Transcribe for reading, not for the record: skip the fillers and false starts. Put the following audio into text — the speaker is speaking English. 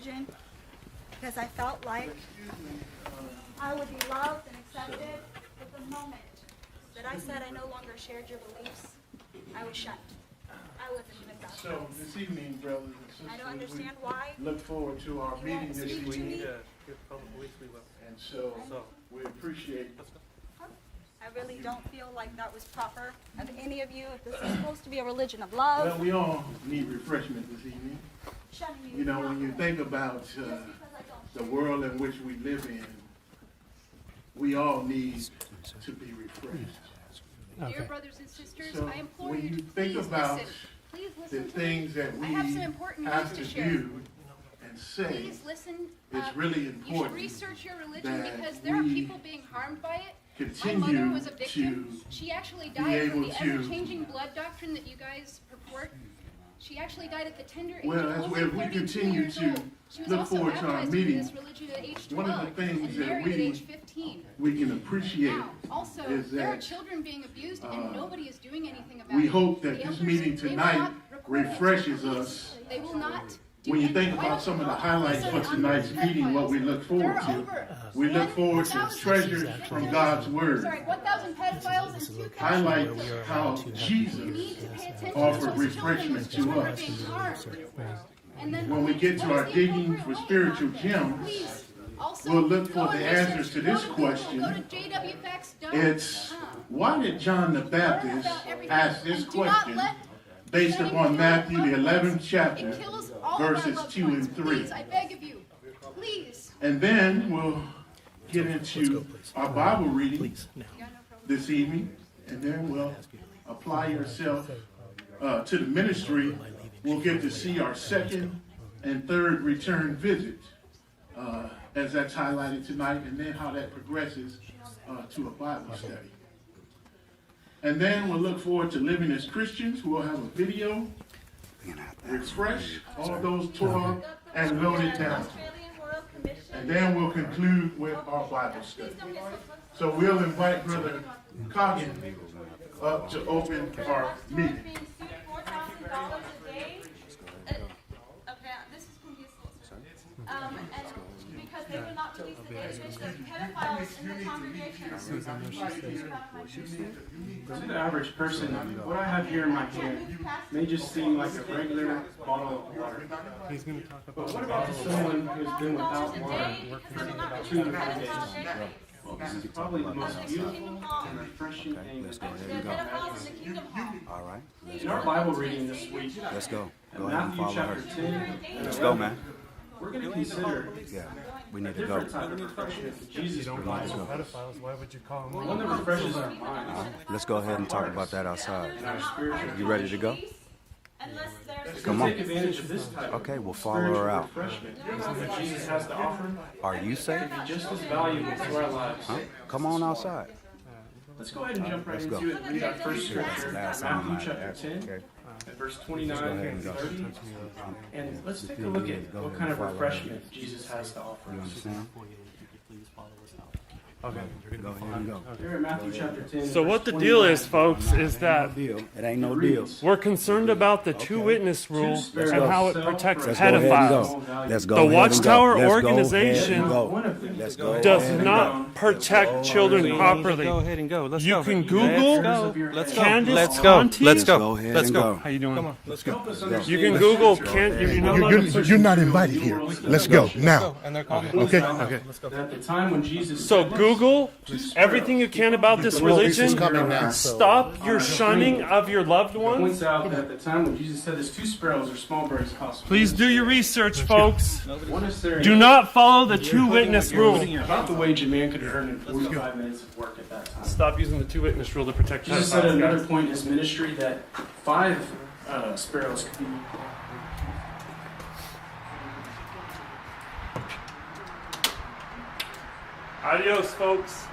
religion because I felt like I would be loved and accepted. But the moment that I said I no longer shared your beliefs, I was shunned. I wasn't even baptized. So this evening, brothers and sisters, I don't understand why. Look forward to our meeting this speak to evening. me. And so we appreciate. I really don't feel like that was proper of any of you. If this is supposed to be a religion of love, Well, we all need refreshment this evening. shunning you. You know, when you think about the world in which we live in, we all need to be refreshed. Dear brothers and sisters, So I implore when you you to think please about listen. Please the listen to me. things that we I have some important have news to to share. do and say, Please listen. it's really You should important research your religion that because there are we people being harmed by it. My continue mother was a victim. to She actually be died from able the to- ever-changing blood doctrine that you guys purport. She actually died at the tender age Well, of as only we 32 continue years to old. She was look also forward to our baptized meeting, into this religion at age 12 one of the things and that married we- at age 15. we can appreciate Now, also, is there are that children being abused and nobody is doing anything about it. we hope that The this elders, meeting they will tonight not record it. refreshes us. They will not do When you it. think Why about don't some of you the go highlights listen for on tonight's those meeting, what we look forward There are to, over we look forward to 1,000 treasures from God's Word. Sorry, 1,000 pedophiles and 2 Highlight pedophiles. how You Jesus need to pay attention offered to those refreshment children to whose us. children are being harmed. And then When we get to what our is the digging appropriate for way spiritual about this? gems, Please, also, we'll look go for the and answers research. to this Go Google, question. Go to jwfacts.com. It's why did John the Baptist ask this And do not question let based shunning upon kill Matthew the loved 11th ones. chapter, It kills all of our verses loved 2 ones. and 3. Please, I beg of you. Please. And then we'll get into our Bible reading this evening, and then we'll apply yourself to the ministry. We'll get to see our second and third return visit, as that's highlighted tonight, and then how that progresses to a Bible study. And then we'll look forward to living as Christians. We'll have a video, refresh all those tore and loaded down. And then we'll conclude with our Bible study. So we'll invite Brother Coggin up to open our meeting. $4,000 a day. Okay, this is going to be a slow service. And because they would not release the database of pedophiles in the congregation. To the average person, what I have here in my hand may just seem like a regular bottle of water. But what about someone who's been without water for 2 years? Well, this is probably the most beautiful and refreshing thing that's ever happened. All right. In our Bible reading this week, Let's go. in Go ahead and Matthew follow chapter her. 10, and Let's go, 11, man. we're going to consider Yeah, we a need to go. different type of refreshment that Jesus provides. Pedophiles, why would you call them? One that refreshes our minds Let's go ahead and talk about that outside. and our spiritual. You ready to go? Unless there's Come on. Take advantage of this type of Okay, we'll follow spiritual her out. refreshment that Jesus has to offer. Are you safe? Just as valuable to our lives. Huh? Come on outside. Let's go ahead and jump right Let's into go. it and read our first scripture, Last time I Matthew might chapter ask. 10, Okay. at verse 29 Let's go ahead and and go. 30. And let's take a look at what kind of refreshment Jesus has to offer You us. understand? Okay. Go ahead and go. Here in Matthew chapter 10. So verse what the deal 29, is, folks, is that Deal. It ain't no deal. we're concerned about the two-witness rule and how it protects Let's go ahead and pedophiles. go. Let's go The ahead and Watchtower go. Let's go ahead organization and go. One of them Let's go does ahead and not protect children properly. Go ahead and go. Let's You go. can hairs Google of your Let's head. go. Candace Let's go. Conti. Let's Go go. ahead Let's and go. go. How you doing? Come on. Let's go. Help us understand You can the Google scripture. can't you're not You're not invited here. Let's go now. And they're coming. Okay. At the time when Jesus So said this, Google 2 sparrows everything you can about this Well, this is religion. coming now. Stop your shunning of your loved ones. points out that at the time when Jesus said this, 2 sparrows or small birds cost. Please do your research, folks. One is there. Do not follow the two-witness rule. About the wage a man could earn in 45 minutes of work at that time. Stop using the two-witness rule to protect Jesus said at pedophiles, another guys. point in his ministry that 5 sparrows could be. Adios, folks.